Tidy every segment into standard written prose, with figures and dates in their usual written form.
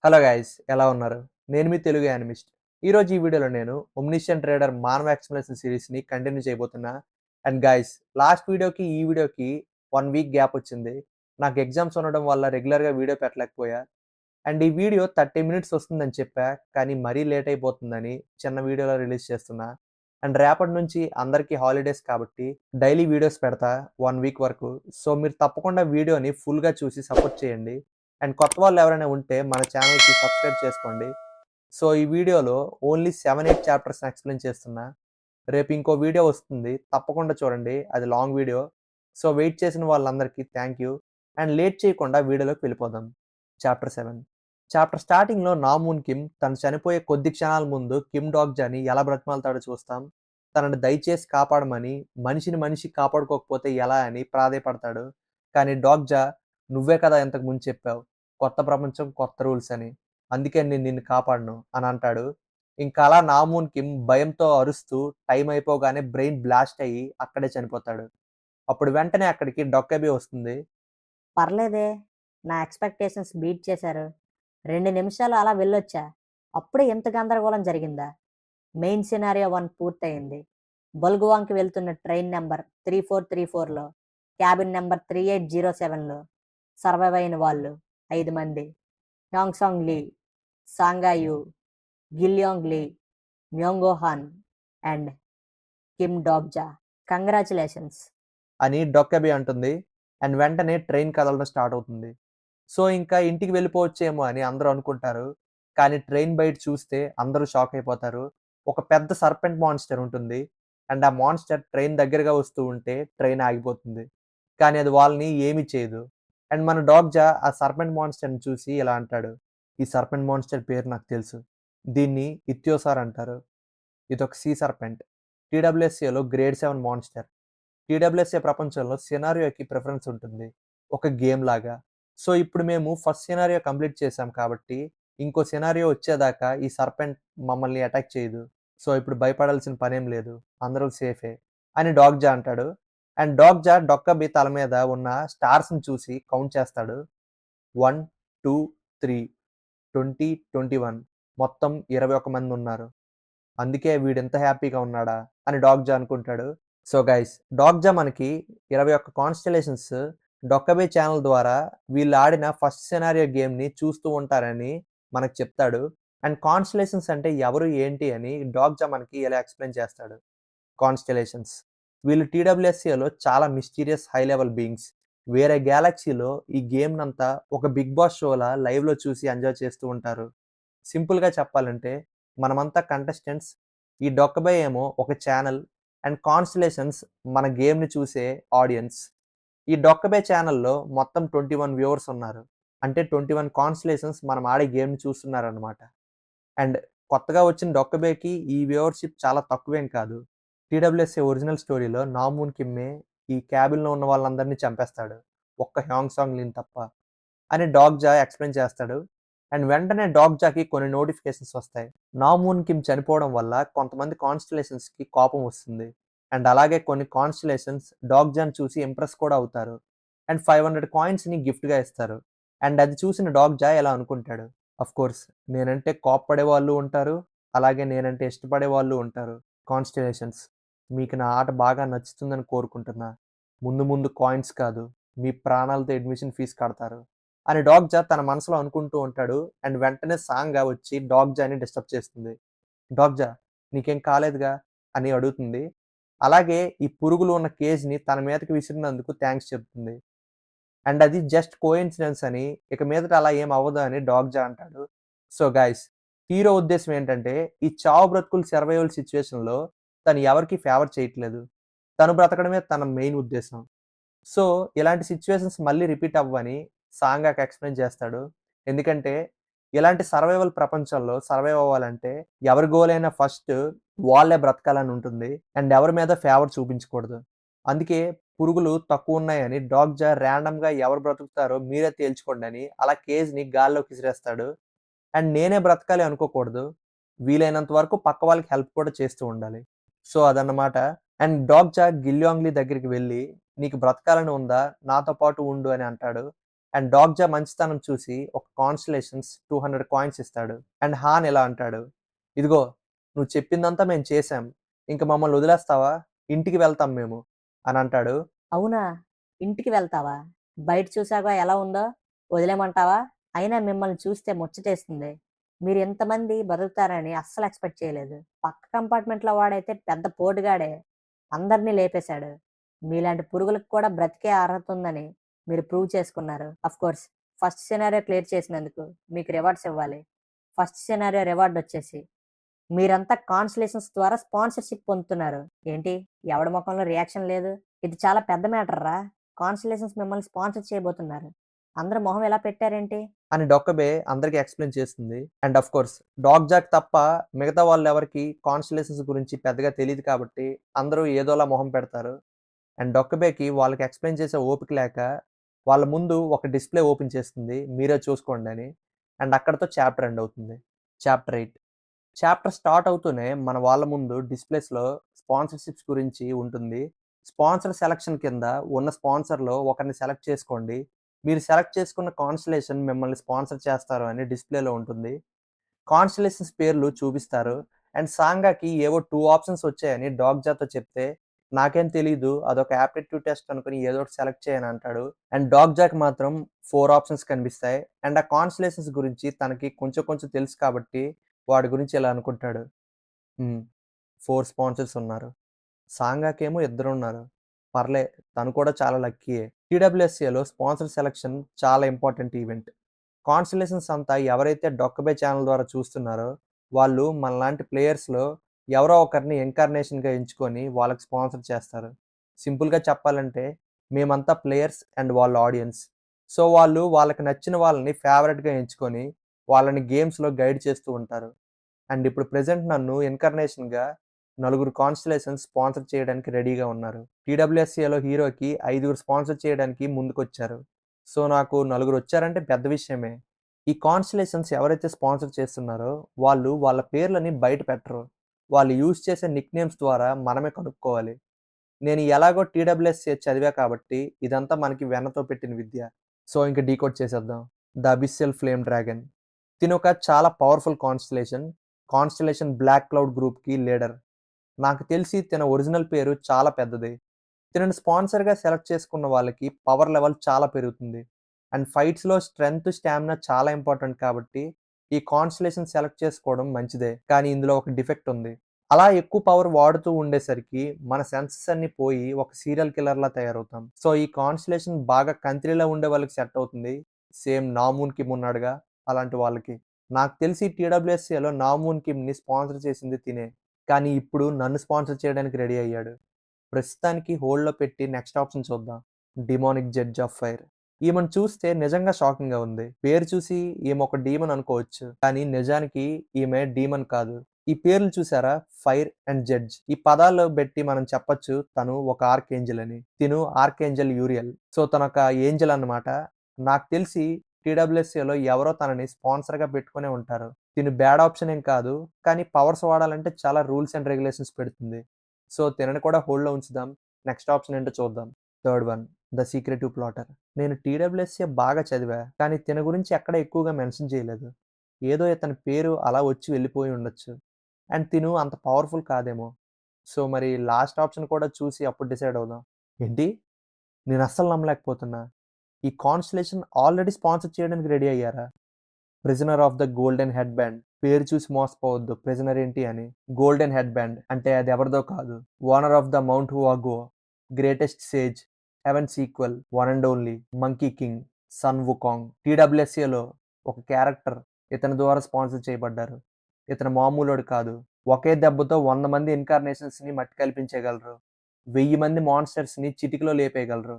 Hello guys ఎలా ఉన్నారు? నేను మీ తెలుగు యానిమిస్ట్. ఈరోజు ఈ వీడియోలో నేను ఒమ్నిషియన్ ట్రేడర్ మానవ ఎక్స్‌ప్లనేషన్ సీరీస్‌ని కంటిన్యూ చేయబోతున్నా. అండ్ గైస్ లాస్ట్ వీడియోకి ఈ వీడియోకి 1 వీక్ గ్యాప్ వచ్చింది. నాకు ఎగ్జామ్స్ ఉండడం వల్ల రెగ్యులర్‌గా వీడియో పెట్టలేకపోయా. అండ్ ఈ వీడియో 30 మినిట్స్ వస్తుందని చెప్పా. కానీ మరీ లేట్ అయిపోతుందని చిన్న వీడియోలో రిలీజ్ చేస్తున్నా. అండ్ రేపటి నుంచి అందరికీ హాలిడేస్ కాబట్టి డైలీ వీడియోస్ పెడతా 1 వీక్ వరకు. సో మీరు తప్పకుండా వీడియోని ఫుల్‌గా చూసి సపోర్ట్ చేయండి. అండ్ కొత్త వాళ్ళు ఎవరైనా ఉంటే మన ఛానల్‌కి సబ్స్క్రైబ్ చేసుకోండి. సో ఈ వీడియోలో ఓన్లీ 7, 8 చాప్టర్స్‌ని ఎక్స్‌ప్లెయిన్ చేస్తున్నా. రేపు ఇంకో వీడియో వస్తుంది. తప్పకుండా చూడండి. అది లాంగ్ వీడియో. సో వెయిట్ చేసిన వాళ్ళందరికీ థ్యాంక్ యూ. అండ్ లేట్ చేయకుండా వీడియోలోకి వెళ్ళిపోదాం. చాప్టర్ 7. చాప్టర్ స్టార్టింగ్‌లో నామూన్ కిమ్ తను చనిపోయే కొద్ది క్షణాల ముందు కిమ్ డాక్‌జాని ఎలా బ్రతిమాలుతాడో చూస్తాం. తనని దయచేసి కాపాడమని, మనిషిని మనిషి కాపాడుకోకపోతే ఎలా అని ప్రాధేయపడతాడు. కానీ డాక్‌జా "నువ్వే కదా ఇంతకు ముందు చెప్పావు. కొత్త ప్రపంచం, కొత్త రూల్స్ అని. అందుకే నేను నిన్ను కాపాడను" అని అంటాడు. ఇంకా అలా నామూన్ కిమ్ భయంతో అరుస్తూ టైం అయిపోగానే బ్రెయిన్ బ్లాస్ట్ అయ్యి అక్కడే చనిపోతాడు. అప్పుడు వెంటనే అక్కడికి డొక్కెబి వస్తుంది. పర్లేదే. నా ఎక్స్‌పెక్టేషన్స్ బీట్ చేశారు. 2 నిమిషాలు అలా వెళ్ళొచ్చా? అప్పుడే ఇంత గందరగోళం జరిగిందా? మెయిన్ సినారియో 1 పూర్తయింది. బల్గువాంగ్‌కి వెళ్తున్న ట్రైన్ నంబర్ 3434లో, క్యాబిన్ నంబర్ 3807లో సర్వైవ్ అయిన వాళ్ళు 5 మంది. Hyunsung Lee, Sangah Yoo, Gilyoung Lee, Myungoh Han and Kim Dokja. Congratulations. అని డొక్కెబి అంటుంది. అండ్ వెంటనే ట్రైన్ కదలడం స్టార్ట్ అవుతుంది. సో ఇంకా ఇంటికి వెళ్ళిపోవచ్చేమో అని అందరూ అనుకుంటారు. కానీ ట్రైన్ బయట చూస్తే అందరూ షాక్ అయిపోతారు. ఒక పెద్ద సర్పెంట్ మాన్స్టర్ ఉంటుంది. అండ్ ఆ మాన్స్టర్ ట్రైన్ దగ్గరగా వస్తూ ఉంటే ట్రైన్ ఆగిపోతుంది. కానీ అది వాళ్ళని ఏమీ చేయదు. అండ్ మన డాగ్‌జా ఆ సర్పెంట్ మాన్స్టర్‌ని చూసి ఇలా అంటాడు. "ఈ సర్పెంట్ మాన్స్టర్ పేరు నాకు తెలుసు. దీన్ని ఇత్యోసార్ అంటారు. ఇదొక సీ సర్పెంట్. టీడబ్ల్యూఎస్ఏలో గ్రేడ్ 7 మాన్స్టర్. టీడబ్ల్యూఎస్ఏ ప్రపంచంలో సినారియోకి ప్రిఫరెన్స్ ఉంటుంది. ఒక గేమ్ లాగా. సో ఇప్పుడు మేము ఫస్ట్ సినారియో కంప్లీట్ చేసాం కాబట్టి, ఇంకో సినారియో వచ్చేదాకా ఈ సర్పెంట్ మమ్మల్ని అటాక్ చేయదు. సో ఇప్పుడు భయపడాల్సిన పనేం లేదు. అందరూ సేఫే" అని డాగ్‌జా అంటాడు. అండ్ డాగ్‌జా డొక్కబి తల మీద ఉన్న స్టార్స్‌ని చూసి కౌంట్ చేస్తాడు. 1, 2, 3, 20, 21 మొత్తం 21 మందున్నారు. అందుకే వీడింత హ్యాపీగా ఉన్నాడా అని డాగ్‌జా అనుకుంటాడు. సో గైస్ డాగ్‌జా మనకి 21 కాన్‌స్టెల్లేషన్స్ డొక్కబే ఛానెల్ ద్వారా వీళ్ళు ఆడిన ఫస్ట్ సినారియో గేమ్‌ని చూస్తూ ఉంటారని మనకు చెప్తాడు. అండ్ కాన్‌స్టెల్లేషన్స్ అంటే ఎవరు ఏంటి అని డాగ్‌జా మనకి ఇలా ఎక్స్‌ప్లెయిన్ చేస్తాడు. కాన్‌స్టెల్లేషన్స్ వీళ్ళు టీడబ్ల్యూఎస్ఏలో చాలా మిస్టీరియస్ హై లెవెల్ బీయింగ్స్. వేరే గ్యాలక్సీలో ఈ గేమ్‌నంతా ఒక బిగ్ బాస్ షోలా లైవ్‌లో చూసి ఎంజాయ్ చేస్తూ ఉంటారు. సింపుల్‌గా చెప్పాలంటే మనమంతా కంటెస్టెంట్స్. ఈ డొక్కబై ఏమో ఒక ఛానెల్. అండ్ కాన్‌స్టెల్లేషన్స్ మన గేమ్‌ని చూసే ఆడియన్స్. ఈ డొక్కబే ఛానెల్‌లో మొత్తం 21 వ్యూవర్స్ ఉన్నారు. అంటే 21 కాన్‌స్టెల్లేషన్స్ మనం ఆడే గేమ్‌ని చూస్తున్నారనమాట. అండ్ కొత్తగా వచ్చిన డొక్కబేకి ఈ వ్యూవర్‌షిప్ చాలా తక్కువేం కాదు. టీడబ్ల్యూఎస్ఏ ఒరిజినల్ స్టోరీలో నామూన్ కిమ్మే ఈ క్యాబిన్‌లో ఉన్న వాళ్ళందరిని చంపేస్తాడు. ఒక్క హ్యాంగ్ సాంగ్ లీన్ తప్ప. అని డాగ్‌జా ఎక్స్‌ప్లెయిన్ చేస్తాడు. అండ్ వెంటనే డాగ్‌జాకి కొన్ని నోటిఫికేషన్స్ వస్తాయి. నామూన్ కిమ్ చనిపోవడం వల్ల కొంతమంది కాన్‌స్టెల్లేషన్స్‌కి కోపం వస్తుంది. అండ్ అలాగే కొన్ని కాన్‌స్టెల్లేషన్స్ డాగ్‌జాని చూసి ఇంప్రెస్ కూడా అవుతారు. అండ్ 500 కాయిన్స్‌ని గిఫ్ట్‌గా ఇస్తారు. అండ్ అది చూసిన డాగ్‌జా ఇలా అనుకుంటాడు. ఆఫ్‌కోర్స్ నేనంటే కోప్పడే వాళ్ళు ఉంటారు. అలాగే నేనంటే ఇష్టపడే వాళ్ళు ఉంటారు. కాన్‌స్టెల్లేషన్స్ మీకు నా ఆట బాగా నచ్చుతుందని కోరుకుంటున్నా. ముందు ముందు కాయిన్స్ కాదు. మీ ప్రాణాలతో అడ్మిషన్ ఫీజు కడతారు. అని డాగ్‌జా తన మనసులో అనుకుంటూ ఉంటాడు. అండ్ వెంటనే సాంగా వచ్చి డాగ్‌జాని డిస్టర్బ్ చేస్తుంది. డాగ్‌జా నీకేం కాలేదుగా అని అడుగుతుంది. అలాగే ఈ పురుగులు ఉన్న కేజ్‌ని తన మీదకి విసిరినందుకు థాంక్స్ చెప్తుంది. అండ్ అది జస్ట్ కోయిన్సిడెన్స్ అని, ఇక మీదట అలా ఏం అవ్వదు అని డాగ్‌జా అంటాడు. సో గైస్ హీరో ఉద్దేశ్యం ఏంటంటే, ఈ చావు బ్రతుకుల సర్వైవల్ సిట్యుయేషన్‌లో తను ఎవరికీ ఫేవర్ చేయట్లేదు. తను బ్రతకడమే తన మెయిన్ ఉద్దేశ్యం. సో, ఇలాంటి సిట్యుయేషన్స్ మళ్ళీ రిపీట్ అవ్వని సాంగాకి ఎక్స్‌ప్లెయిన్ చేస్తాడు. ఎందుకంటే, ఇలాంటి సర్వైవల్ ప్రపంచంలో సర్వైవ్ అవ్వాలంటే ఎవరి గోల్ అయినా ఫస్ట్ వాళ్ళే బ్రతకాలని ఉంటుంది. అండ్ ఎవరి మీద ఫేవర్ చూపించకూడదు. అందుకే పురుగులు తక్కువున్నాయని డాగ్‌జా ర్యాండమ్‌గా ఎవరు బ్రతుకుతారో మీరే తేల్చుకోండని అలా కేజ్‌ని గాల్లోకి విసిరేస్తాడు. అండ్ నేనే బ్రతకాలి అనుకోకూడదు. వీలైనంత వరకు పక్క వాళ్ళకి హెల్ప్ కూడా చేస్తూ ఉండాలి. సో, అదన్నమాట. అండ్ డాగ్‌జా గిల్యాంగ్‌లీ దగ్గరికి వెళ్లి, "నీకు బ్రతకాలని ఉందా? నాతో పాటు ఉండు" అని అంటాడు. అండ్ డాగ్జా మంచితనం చూసి ఒక కాన్స్టలేషన్స్ 200 కాయిన్స్ ఇస్తాడు. అండ్ హాన్ ఇలా అంటాడు, ఇదిగో నువ్వు చెప్పిందంతా మేము చేశాం, ఇంక మమ్మల్ని వదిలేస్తావా, ఇంటికి వెళ్తాం మేము అని అంటాడు. అవునా? ఇంటికి వెళ్తావా? బయట చూసాగా ఎలా ఉందో? వదిలేయమంటావా? అయినా మిమ్మల్ని చూస్తే ముచ్చటేస్తుంది. మీరు ఇంతమంది బతుకుతారని అస్సలు ఎక్స్‌పెక్ట్ చేయలేదు. పక్క కంపార్ట్‌మెంట్‌లో వాడైతే పెద్ద పోటుగాడే. అందరిని లేపేశాడు. మీలాంటి పురుగులకు కూడా బ్రతికే అర్హత ఉందని మీరు ప్రూవ్ చేసుకున్నారు. ఆఫ్‌కోర్స్ ఫస్ట్ సినారియో క్లియర్ చేసినందుకు మీకు రివార్డ్స్ ఇవ్వాలి. ఫస్ట్ సినారియో రివార్డ్ వచ్చేసి మీరంతా కాన్సలేషన్స్ ద్వారా స్పాన్సర్‌షిప్ పొందుతున్నారు. ఏంటి? ఎవడి మొఖంలో రియాక్షన్ లేదు? ఇది చాలా పెద్ద మ్యాటర్ రా! కాన్సలేషన్స్ మిమ్మల్ని స్పాన్సర్ చేయబోతున్నారు. అందరూ మొహం ఇలా పెట్టారేంటి? అని డొక్కబే అందరికి ఎక్స్‌ప్లెయిన్ చేస్తుంది. అండ్ ఆఫ్ కోర్స్ డాగ్‌జాకి తప్ప మిగతా వాళ్ళెవరికీ కాన్స్టలేషన్స్ గురించి పెద్దగా తెలీదు కాబట్టి అందరూ ఏదోలా మొహం పెడతారు. అండ్ డొక్కబేకి వాళ్ళకి ఎక్స్‌ప్లెయిన్ చేసే ఓపిక లేక వాళ్ళ ముందు ఒక డిస్‌ప్లే ఓపెన్ చేస్తుంది. మీరే చూసుకోండని. అండ్ అక్కడితో చాప్టర్ ఎండ్ అవుతుంది. చాప్టర్ 8. చాప్టర్ స్టార్ట్ అవుతూనే మన వాళ్ళ ముందు డిస్‌ప్లేస్‌లో స్పాన్సర్‌షిప్స్ గురించి ఉంటుంది. స్పాన్సర్ సెలక్షన్ కింద ఉన్న స్పాన్సర్‌లో ఒకరిని సెలెక్ట్ చేసుకోండి. మీరు సెలెక్ట్ చేసుకున్న కాన్స్టలేషన్ మిమ్మల్ని స్పాన్సర్ చేస్తారు అని డిస్‌ప్లేలో ఉంటుంది. కాన్స్టలేషన్స్ పేర్లు చూపిస్తారు. అండ్ సాంగాకి ఏవో 2 ఆప్షన్స్ వచ్చాయని డాగ్‌జాతో చెప్తే, నాకేం తెలీదు, అదొక యాప్టిట్యూడ్ టెస్ట్ అనుకుని ఏదో ఒకటి సెలెక్ట్ చేయని అంటాడు. అండ్ డాగ్‌జాకి మాత్రం 4 ఆప్షన్స్ కనిపిస్తాయి. అండ్ ఆ కాన్స్టలేషన్స్ గురించి తనకి కొంచెం కొంచెం తెలుసు కాబట్టి వాడి గురించి ఇలా అనుకుంటాడు. 4 స్పాన్సర్స్ ఉన్నారు. సాంగాకేమో ఇద్దరున్నారు. పర్లే, తను కూడా చాలా లక్కీయే. టీడబ్ల్యూఎస్ఏలో స్పాన్సర్ సెలక్షన్ చాలా ఇంపార్టెంట్ ఈవెంట్. కాన్స్టలేషన్స్ అంతా ఎవరైతే డొక్కబే ఛానల్ ద్వారా చూస్తున్నారో, వాళ్ళు మనలాంటి ప్లేయర్స్‌లో ఎవరో ఒకరిని ఇన్కార్నేషన్‌గా ఎంచుకొని వాళ్ళకి స్పాన్సర్ చేస్తారు. సింపుల్‌గా చెప్పాలంటే మేమంతా ప్లేయర్స్ అండ్ వాళ్ళ ఆడియన్స్. సో, వాళ్ళు వాళ్ళకి నచ్చిన వాళ్ళని ఫేవరెట్‌గా ఎంచుకొని వాళ్ళని గేమ్స్‌లో గైడ్ చేస్తూ ఉంటారు. అండ్ ఇప్పుడు ప్రెజెంట్ నన్ను ఇన్‌కార్నేషన్‌గా నలుగురు కాన్స్టలేషన్స్ స్పాన్సర్ చేయడానికి రెడీగా ఉన్నారు. టీడబ్ల్యూఎస్ఏలో హీరోకి 5గురు స్పాన్సర్ చేయడానికి ముందుకొచ్చారు. సో, నాకు నలుగురొచ్చారంటే పెద్ద విషయమే. ఈ కాన్స్టలేషన్స్ ఎవరైతే స్పాన్సర్ చేస్తున్నారో వాళ్ళు వాళ్ళ పేర్లని బయట పెట్టరు. వాళ్ళు యూజ్ చేసే నిక్‌నేమ్స్ ద్వారా మనమే కనుక్కోవాలి. నేను ఎలాగో టీడబ్ల్యూఎస్ఏ చదివా కాబట్టి ఇదంతా మనకి వెన్నతో పెట్టిన విద్య. సో, ఇంక డీకోడ్ చేసేద్దాం. The abyssal flame dragon. తినొక చాలా powerful constellation. Constellation black cloud గ్రూప్‌కి లీడర్. నాకు తెలిసి తిన ఒరిజినల్ పేరు చాలా పెద్దది. తినని స్పాన్సర్‌గా సెలెక్ట్ చేసుకున్న వాళ్ళకి పవర్ లెవెల్ చాలా పెరుగుతుంది. అండ్ ఫైట్స్‌లో స్ట్రెంగ్త్, స్టామినా చాలా ఇంపార్టెంట్ కాబట్టి ఈ కాన్స్టలేషన్ సెలెక్ట్ చేసుకోవడం మంచిదే. కానీ ఇందులో ఒక డిఫెక్ట్ ఉంది. అలా ఎక్కువ పవర్ వాడుతూ ఉండేసరికి మన సెన్సెస్ అన్నీ పోయి ఒక సీరియల్ కిల్లర్‌లా తయారవుతాం. సో, ఈ కాన్స్టలేషన్ బాగా కంట్రీలో ఉండే వాళ్ళకి సెట్ అవుతుంది. సేమ్ 'నామూన్ కిమ్' ఉన్నాడుగా అలాంటి వాళ్ళకి. నాకు తెలిసి టీడబ్ల్యూఎస్ఏలో 'నామూన్ కిమ్‌ని' స్పాన్సర్ చేసింది తినే. కానీ ఇప్పుడు నన్ను స్పాన్సర్ చేయడానికి రెడీ అయ్యాడు. ప్రస్తుతానికి హోల్డ్‌లో పెట్టి నెక్స్ట్ ఆప్షన్ చూద్దాం. 'Demonic judge of fire.' ఈమెను చూస్తే నిజంగా షాకింగ్‌గా ఉంది. పేరు చూసి ఈమె ఒక డీమన్ అనుకోవచ్చు. కానీ నిజానికి ఈమె డీమన్ కాదు. ఈ పేర్లు చూసారా? Fire and judge. ఈ పదాల్లో బెట్టి మనం చెప్పొచ్చు తను ఒక ఆర్క్‌ఏంజెల్ అని. తిను ఆర్క్‌ఏంజెల్ యూరియల్. సో, తనొక ఏంజెల్ అన్నమాట. నాకు తెలిసి టీడబ్ల్యూఎస్ఏలో ఎవరో తనని స్పాన్సర్‌గా పెట్టుకునే ఉంటారు. తిను బ్యాడ్ ఆప్షన్ ఏం కాదు. కానీ పవర్స్ వాడాలంటే చాలా రూల్స్ అండ్ రెగ్యులేషన్స్ పెడుతుంది. సో, తినని కూడా హోల్డ్‌లో ఉంచుదాం. నెక్స్ట్ ఆప్షన్ ఏంటో చూద్దాం. Third one, the secretive platter. నేను టీడబ్ల్యూఎస్ఏ బాగా చదివా. కానీ తిన గురించి ఎక్కడ ఎక్కువగా మెన్షన్ చేయలేదు. ఏదో ఇతని పేరు అలా వచ్చి వెళ్ళిపోయి ఉండొచ్చు. అండ్ తిను అంత పవర్‌ఫుల్ కాదేమో. సో, మరి లాస్ట్ ఆప్షన్ కూడా చూసి అప్పుడు డిసైడ్ అవుదాం. ఏంటి? నేను అస్సలు నమ్మలేకపోతున్నా. ఈ కాన్స్టలేషన్ ఆల్రెడీ స్పాన్సర్ చేయడానికి రెడీ అయ్యారా? Prisoner of the golden head band. పేరు చూసి మోసపోవద్దు. ప్రిజనర్ ఏంటి అని. గోల్డెన్ హెడ్ బ్యాండ్ అంటే అది ఎవరిదో కాదు. Owner of the mount Huaguo, greatest sage, heaven sequel, one and only, monkey king, Sun Wukong. టీడబ్ల్యూఎస్ఏలో ఒక క్యారెక్టర్ ఇతని ద్వారా స్పాన్సర్ చేయబడ్డారు. ఇతను మామూలోడు కాదు. ఒకే దెబ్బతో 100 మంది ఇన్కార్నేషన్స్‌ని మట్టి కల్పించగలరు. 1000 మంది మాన్స్టర్స్‌ని చిటికలో లేపేయగలరు.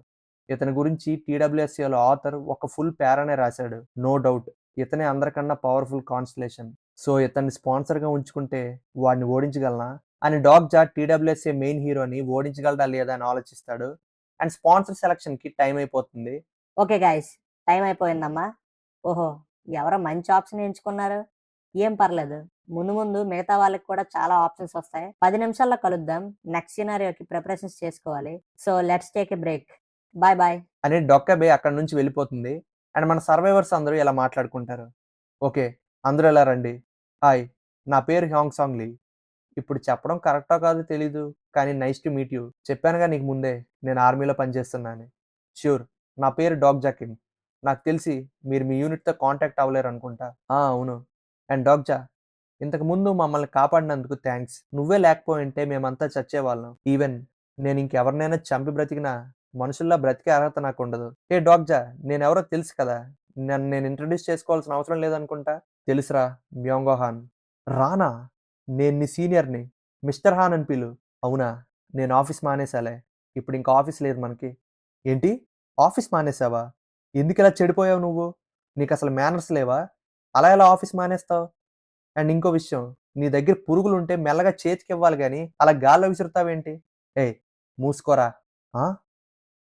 ఇతని గురించి టీడబ్ల్యూఎస్ఏలో ఆథర్ ఒక ఫుల్ పేరానే రాశాడు. నో డౌట్ ఇతనే అందరికన్నా పవర్‌ఫుల్ కాన్స్టలేషన్. సో, ఇతన్ని స్పాన్సర్‌గా ఉంచుకుంటే వాడిని ఓడించగలనా? అని డాగ్‌జా టీడబ్ల్యూఎస్ఏ మెయిన్ హీరోని ఓడించగలడా లేదా అని ఆలోచిస్తాడు. అండ్ స్పాన్సర్ సెలక్షన్‌కి టైం అయిపోతుంది. ఓకే గైస్, టైం అయిపోయిందమ్మా. ఓహో! ఎవరో మంచి ఆప్షన్ ఎంచుకున్నారు. ఏం పర్లేదు. ముందు ముందు మిగతా వాళ్ళకి కూడా చాలా ఆప్షన్స్ వస్తాయి. 10 నిమిషాల్లో కలుద్దాం. నెక్స్ట్ సినారియోకి ప్రిపరేషన్స్ చేసుకోవాలి. So, let's take a break. Bye bye. అని డొక్కబే అక్కడి నుంచి వెళ్ళిపోతుంది. అండ్ మన సర్వైవర్స్ అందరూ ఇలా మాట్లాడుకుంటారు. ఓకే. అందరూ ఇలా రండి. హాయ్! నా పేరు హ్యాంగ్ సాంగ్ లీ. ఇప్పుడు చెప్పడం కరెక్టో కాదో తెలీదు. కానీ నైస్ టు మీట్ యూ. చెప్పానుగా నీకు ముందే నేను ఆర్మీలో పనిచేస్తున్నా అని. ష్యూర్. నా పేరు డాగ్ జాకిన్. నాకు తెలిసి మీరు మీ యూనిట్‌తో కాంటాక్ట్ అవ్వలేరనుకుంటా. ఆ! అవును. అండ్ డాగ్జా, ఇంతకు ముందు మమ్మల్ని కాపాడినందుకు థాంక్స్. నువ్వే లేకపోయుంటే మేమంతా చచ్చేవాళ్ళం. ఈవెన్ నేనింకెవరినైనా చంపి బ్రతికినా మనుషుల్లా బ్రతికే అర్హత నాకుండదు. ఏ డాగ్జా, నేనెవరో తెలుసు కదా! నన్ను నేను ఇంట్రొడ్యూస్ చేసుకోవాల్సిన అవసరం లేదనుకుంటా. తెలుసురా, మ్యోంగో హాన్. రానా? నేను నీ సీనియర్‌ని. మిస్టర్ హాన్ అని పిలు. అవునా? నేను ఆఫీస్ మానేశాలే. ఇప్పుడింక ఆఫీస్ లేదు మనకి. ఏంటి? ఆఫీస్ మానేశావా? ఎందుకిలా చెడిపోయావు నువ్వు? నీకసలు మేనర్స్ లేవా? అలా ఎలా ఆఫీస్ మానేస్తావు? అండ్ ఇంకో విషయం, నీ దగ్గర పురుగులుంటే మెల్లగా చేతికివ్వాలి గానీ, అలా గాల్లో విసురుతావేంటి? ఏయ్! మూసుకోరా! ఆ!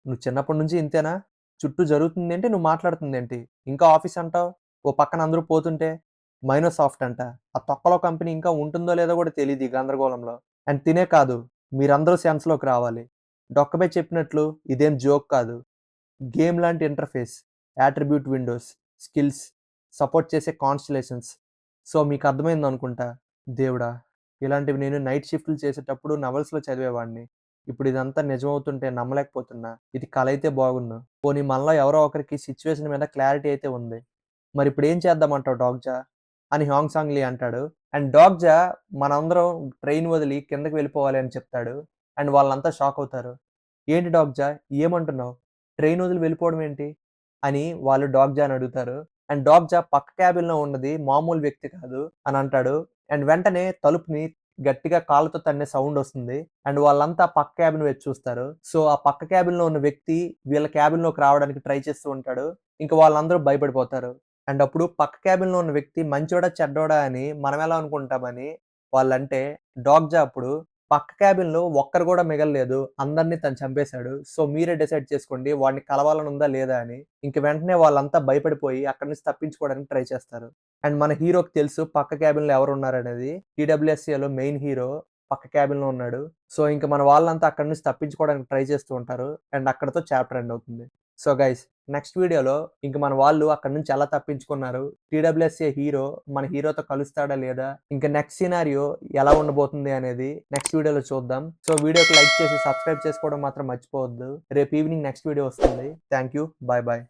నువ్వు చిన్నప్పటి నుంచి ఇంతేనా? చుట్టూ జరుగుతుందేంటి? నువ్వు మాట్లాడుతుందేంటి? ఇంకా ఆఫీస్ అంటావు? ఓ పక్కన అందరూ పోతుంటే. మైనోసాఫ్ట్ అంట. ఆ తొక్కలో కంపెనీ ఇంకా ఉంటుందో లేదో కూడా తెలీదు ఈ గందరగోళంలో. అండ్ తినే కాదు, మీరందరూ సెన్స్‌లోకి రావాలి. డొక్కబే చెప్పినట్లు ఇదేం జోక్ కాదు. గేమ్ లాంటి interface, attribute Windows, skills, support చేసే కాన్స్టలేషన్స్. సో, మీకు అర్థమైందనుకుంటా. దేవుడా! ఇలాంటివి నేను నైట్ షిఫ్ట్‌లు చేసేటప్పుడు నవల్స్‌లో చదివేవాడిని. ఇప్పుడు ఇదంతా నిజమవుతుంటే నమ్మలేకపోతున్నా. ఇది కల అయితే బాగున్ను. పోనీ మనలో ఎవరో ఒకరికి సిట్యుయేషన్ మీద క్లారిటీ అయితే ఉంది. మరిప్పుడేం చేద్దామంటావు డాగ్‌జా? అని హ్యాంగ్ సాంగ్ లీ అంటాడు. అండ్ డాగ్‌జా మనందరం ట్రైన్ వదిలి కిందకి వెళ్ళిపోవాలి అని చెప్తాడు. అండ్ వాళ్ళంతా షాక్ అవుతారు. ఏంటి డాగ్‌జా ఏమంటున్నావు? ట్రైన్ వదిలి వెళ్ళిపోవడం ఏంటి? అని వాళ్ళు డాగ్‌జాని అడుగుతారు. అండ్ డాగ్‌జా పక్క క్యాబిన్‌లో ఉన్నది మామూలు వ్యక్తి కాదు అని అంటాడు. అండ్ వెంటనే తలుపుని గట్టిగా కాళ్ళతో తన్నే సౌండ్ వస్తుంది. అండ్ వాళ్ళంతా పక్క క్యాబిన్ వైపు చూస్తారు. సో, ఆ పక్క క్యాబిన్‌లో ఉన్న వ్యక్తి వీళ్ళ క్యాబిన్‌లోకి రావడానికి ట్రై చేస్తూ ఉంటాడు. ఇంక వాళ్ళందరూ భయపడిపోతారు. అండ్ అప్పుడు పక్క క్యాబిన్‌లో ఉన్న వ్యక్తి మంచోడా? చెడ్డోడా? అని మనమెలా అనుకుంటామని వాళ్ళంటే, డాగ్‌జా అప్పుడు పక్క క్యాబిన్‌లో ఒక్కరు గూడా మిగల్లేదు. అందరిని తను చంపేసాడు. సో, మీరే డిసైడ్ చేసుకోండి వాడిని కలవాలని ఉందా? లేదా? అని. ఇంక వెంటనే వాళ్ళంతా భయపడిపోయి అక్కడి నుంచి తప్పించుకోవడానికి ట్రై చేస్తారు. అండ్ మన హీరోకి తెలుసు పక్క క్యాబిన్‌లో ఎవరున్నారనేది. టీడబ్ల్యూఎస్ఏలో మెయిన్ హీరో పక్క క్యాబిన్‌లో ఉన్నాడు. సో, ఇంక మన వాళ్ళంతా అక్కడి నుంచి తప్పించుకోవడానికి ట్రై చేస్తూ ఉంటారు. అండ్ అక్కడితో చాప్టర్ ఎండ్ అవుతుంది. సో, గైస్ నెక్స్ట్ వీడియోలో ఇంక మన వాళ్ళు అక్కడి నుంచి ఎలా తప్పించుకున్నారు? టీడబ్ల్యూఎస్ఏ హీరో మన హీరోతో కలుస్తాడా? లేదా? ఇంకా నెక్స్ట్ సినారియో ఎలా ఉండబోతుంది అనేది నెక్స్ట్ వీడియోలో చూద్దాం. సో, వీడియోకి లైక్ చేసి సబ్స్క్రైబ్ చేసుకోవడం మాత్రం మర్చిపోవద్దు. రేపు ఈవినింగ్ నెక్స్ట్ వీడియో వస్తుంది. Thank you. Bye bye.